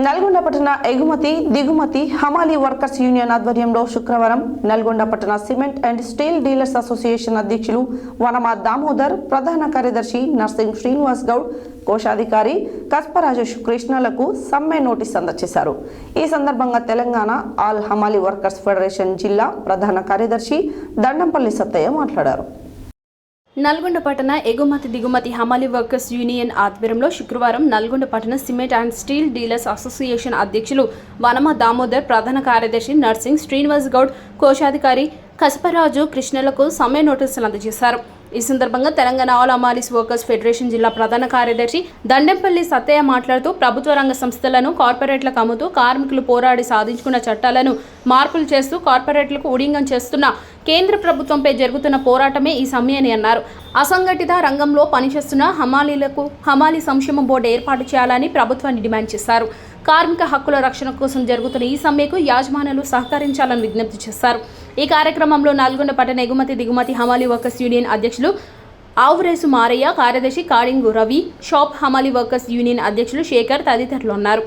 నల్గొండ పట్టణ ఎగుమతి దిగుమతి హమాలీ వర్కర్స్ యూనియన్ ఆధ్వర్యంలో శుక్రవారం నల్గొండ పట్టణ cement and steel dealers association అధ్యక్షులు వనమా దామోదర్, ప్రధాన కార్యదర్శి నర్సింగ్ శ్రీనివాస్ గౌడ్, కోశాధికారి కస్పరాజు కృష్ణలకు సమ్మె నోటీస్ అందజేశారు. ఈ సందర్భంగా తెలంగాణ ఆల్ హమాలీ వర్కర్స్ ఫెడరేషన్ జిల్లా ప్రధాన కార్యదర్శి దండంపల్లి సత్తయ్య మాట్లాడారు. నల్గొండ పట్టణ ఎగుమతి దిగుమతి హమాలీ వర్కర్స్ యూనియన్ ఆధ్వర్యంలో శుక్రవారం నల్గొండ పట్టణ cement and steel dealers association అధ్యక్షులు వనమా దామోదర్, ప్రధాన కార్యదర్శి నర్సింగ్ శ్రీనివాస్ గౌడ్, కోశాధికారి కస్పరాజు కృష్ణలకు సమ్మె నోటీసులు అందజేశారు. ఈ సందర్భంగా తెలంగాణ ఆల్ హమాలీ వర్కర్స్ ఫెడరేషన్ జిల్లా ప్రధాన కార్యదర్శి దండెంపల్లి సత్తయ్య మాట్లాడుతూ ప్రభుత్వ రంగ సంస్థలను కార్పొరేట్లకు అమ్ముతూ కార్మికులు పోరాడి సాధించుకున్న చట్టాలను మార్పులు చేస్తూ కార్పొరేట్లకు ఉడింగం చేస్తున్న కేంద్ర ప్రభుత్వంపై జరుగుతున్న పోరాటమే ఈ సమ్మె అని అన్నారు. అసంఘటిత రంగంలో పనిచేస్తున్న హమాలీలకు హమాలీ సంక్షేమ బోర్డు ఏర్పాటు చేయాలని ప్రభుత్వాన్ని డిమాండ్ చేశారు. కార్మిక హక్కుల రక్షణ కోసం జరుగుతున్న ఈ సమ్మెకు యాజమాన్యాలు సహకరించాలని విజ్ఞప్తి చేశారు. ఈ కార్యక్రమంలో నల్గొండ పట్టణ ఎగుమతి దిగుమతి హమాలీ వర్కర్స్ యూనియన్ అధ్యక్షులు ఆవురేసు మారయ్య, కార్యదర్శి కాడింగు రవి, షాప్ హమాలీ వర్కర్స్ యూనియన్ అధ్యక్షులు శేఖర్ తదితరులు ఉన్నారు.